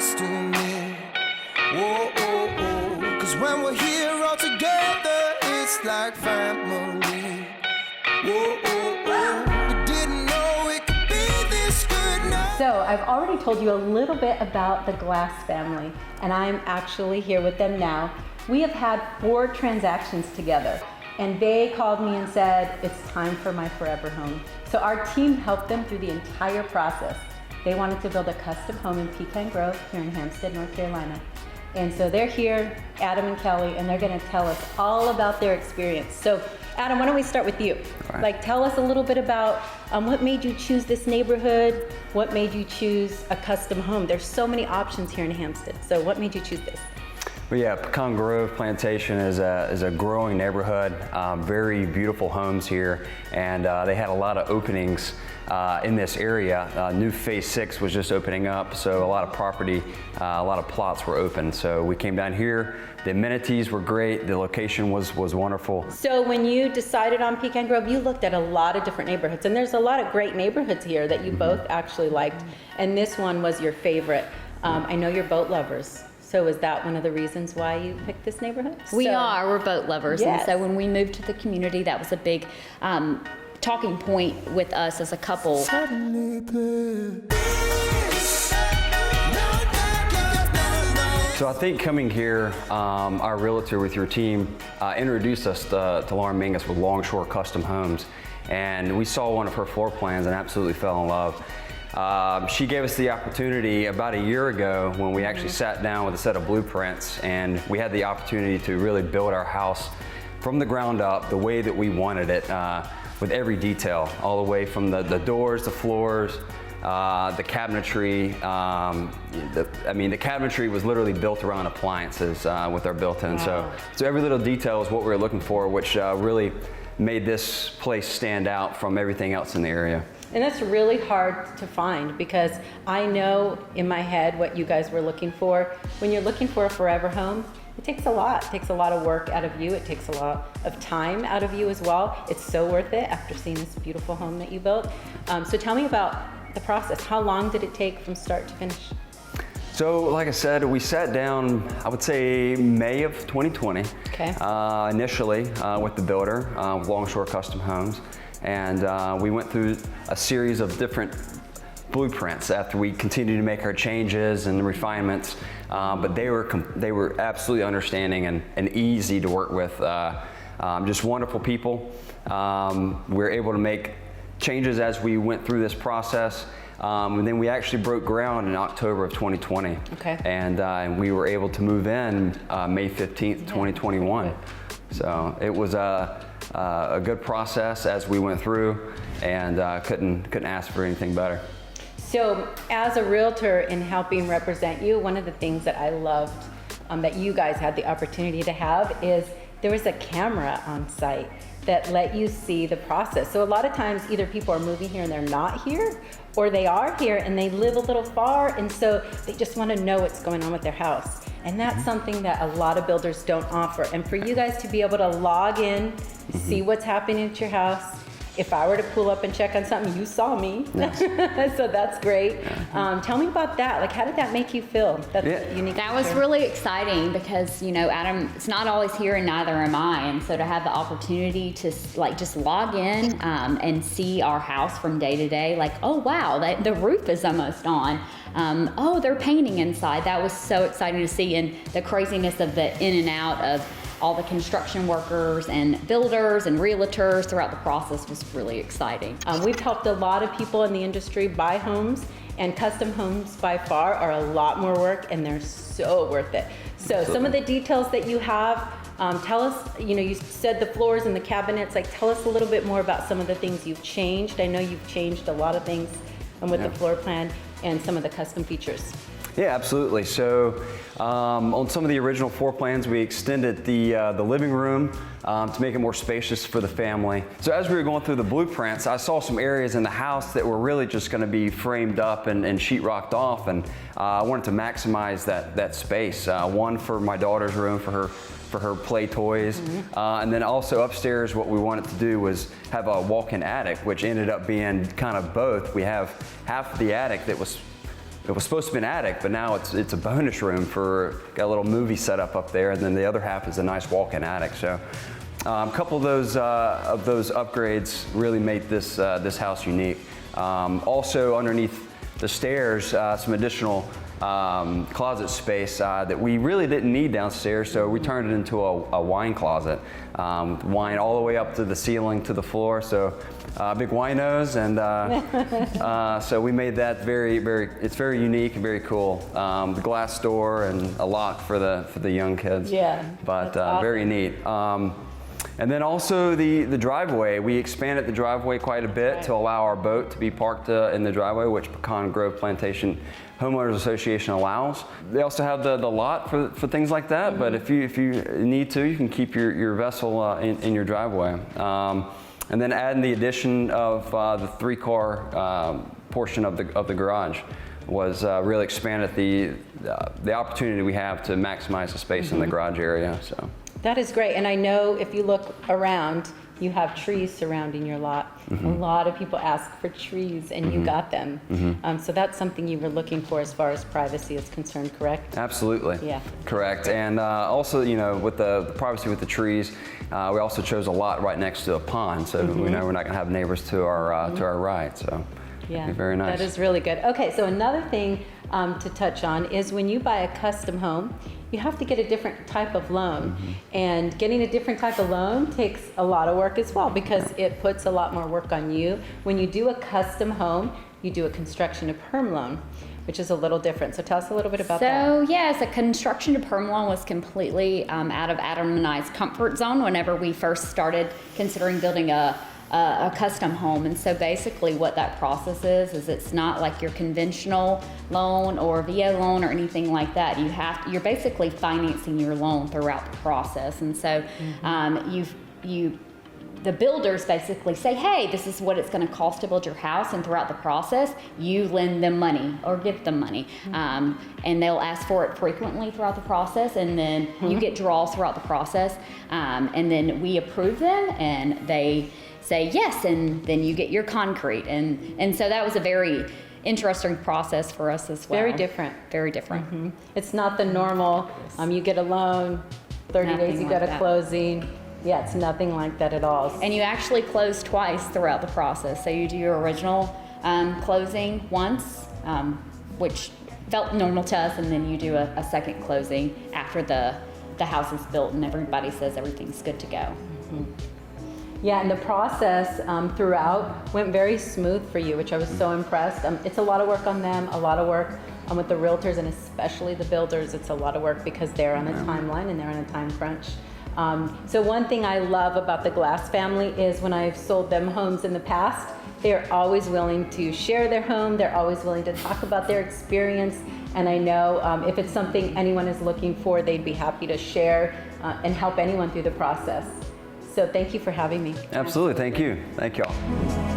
next to me. Whoa, whoa, whoa. 'Cause when we're here all together, it's like family. Whoa, whoa, whoa. We didn't know it could be this good now. So I've already told you a little bit about the Glass family, and I'm actually here with them now. We have had 4 transactions together, and they called me and said, it's time for my forever home. So our team helped them through the entire process. They wanted to build a custom home in Pecan Grove here in Hampstead, North Carolina. And so they're here, Adam and Kelly, and they're gonna tell us all about their experience. So Adam, why don't we start with you? Right. Like, tell us a little bit about what made you choose this neighborhood? What made you choose a custom home? There's so many options here in Hampstead. So what made you choose this? Well, yeah, Pecan Grove Plantation is a growing neighborhood, very beautiful homes here, and they had a lot of openings in this area. New Phase 6 was just opening up, so a lot of property, a lot of plots were open. So we came down here, the amenities were great, the location was wonderful. So when you decided on Pecan Grove, you looked at a lot of different neighborhoods, and there's a lot of great neighborhoods here that you both actually liked, and this one was your favorite. I know you're boat lovers. So is that one of the reasons why you picked this neighborhood? We're boat lovers. Yes. And so when we moved to the community, that was a big talking point with us as a couple. So I think coming here, our realtor with your team introduced us to Lauren Mingus with Longshore Custom Homes. And we saw one of her floor plans and absolutely fell in love. She gave us the opportunity about a year ago when we actually sat down with a set of blueprints, and we had the opportunity to really build our house from the ground up the way that we wanted it, with every detail, all the way from the doors, the floors, the cabinetry. The cabinetry was literally built around appliances with our built-in. Wow. So every little detail is what we were looking for, which really made this place stand out from everything else in the area. And that's really hard to find, because I know in my head what you guys were looking for. When you're looking for a forever home, it takes a lot. It takes a lot of work out of you. It takes a lot of time out of you as well. It's so worth it after seeing this beautiful home that you built. So tell me about the process. How long did it take from start to finish? So, like I said, we sat down, I would say May of 2020, Okay. Initially with the builder, with Longshore Custom Homes. And we went through a series of different blueprints after we continued to make our changes and refinements. But they were absolutely understanding and easy to work with. Just wonderful people. We were able to make changes as we went through this process. And then we actually broke ground in October of 2020. Okay. And we were able to move in May 15th, 2021. So it was a good process as we went through, and couldn't ask for anything better. So as a realtor in helping represent you, one of the things that I loved that you guys had the opportunity to have is there was a camera on site that let you see the process. So a lot of times either people are moving here and they're not here, or they are here and they live a little far, and so they just want to know what's going on with their house. And that's something that a lot of builders don't offer. And for you guys to be able to log in, see what's happening at your house. If I were to pull up and check on something, you saw me. Yes. So that's great. Tell me about that. Like, how did that make you feel? That's unique. That was really exciting because, Adam, it's not always here and neither am I. And so to have the opportunity to just log in and see our house from day to day, like, oh, wow, the roof is almost on. Oh, they're painting inside. That was so exciting to see, and the craziness of the in and out of all the construction workers and builders and realtors throughout the process was really exciting. We've helped a lot of people in the industry buy homes, and custom homes by far are a lot more work, and they're so worth it. So some of the details that you have, tell us, you said the floors and the cabinets, like tell us a little bit more about some of the things you've changed. I know you've changed a lot of things with the floor plan and some of the custom features. Yeah, absolutely. So on some of the original floor plans, we extended the living room to make it more spacious for the family. So as we were going through the blueprints, I saw some areas in the house that were really just going to be framed up and sheetrocked off, and I wanted to maximize that space. One for my daughter's room for her play toys, and then also upstairs what we wanted to do was have a walk-in attic, which ended up being kind of both. We have half of the attic that was it was supposed to be an attic, but now it's a bonus room got a little movie set up there, and then the other half is a nice walk-in attic. So a couple of those upgrades really made this house unique. Also underneath the stairs, some additional closet space that we really didn't need downstairs, so we turned it into a wine closet. Wine all the way up to the ceiling, to the floor, so big winos, and so we made that it's very unique and very cool. The glass door and a lock for the young kids. Yeah, But awesome. very neat. And then also the driveway. We expanded the driveway quite a bit to allow our boat to be parked in the driveway, which Pecan Grove Plantation Homeowners Association allows. They also have the lot for things like that, but if you need to, you can keep your vessel in your driveway. And then adding the addition of the 3-car portion of the garage was really expanded the opportunity we have to maximize the space in the garage area. So. That is great. And I know if you look around, you have trees surrounding your lot. A lot of people ask for trees, and you got them. So that's something you were looking for as far as privacy is concerned, correct? Absolutely. Yeah. Correct. And also, with the privacy with the trees, we also chose a lot right next to a pond, so we know we're not going to have neighbors to our right. So Yeah, it'd be very nice. that is really good. Okay, so another thing to touch on is when you buy a custom home, you have to get a different type of loan. And getting a different type of loan takes a lot of work as well, because it puts a lot more work on you. When you do a custom home, you do a construction to perm loan, which is a little different. So tell us a little bit about that. So yes, a construction to perm loan was completely out of Adam and I's comfort zone whenever we first started considering building a custom home. And so basically what that process is it's not like your conventional loan or VA loan or anything like that. You're basically financing your loan throughout the process. And so the builders basically say, hey, this is what it's going to cost to build your house, and throughout the process, you lend them money or give them money. And they'll ask for it frequently throughout the process, and then you get draws throughout the process, and then we approve them, and they say yes, and then you get your concrete. And so that was a very interesting process for us as well. Very different. Very different. It's not the normal, you get a loan, 30 days Nothing you like got a that. closing. Yeah, it's nothing like that at all. And you actually close twice throughout the process. So you do your original closing once, which felt normal to us, and then you do a second closing after the house is built and everybody says everything's good to go. Yeah, and the process throughout went very smooth for you, which I was so impressed. It's a lot of work on them, a lot of work with the realtors, and especially the builders. It's a lot of work because they're on a timeline and they're on a time crunch. So one thing I love about the Glass family is when I've sold them homes in the past, they're always willing to share their home. They're always willing to talk about their experience. And I know if it's something anyone is looking for, they'd be happy to share and help anyone through the process. So thank you for having me. Absolutely. Thank you. Thank y'all.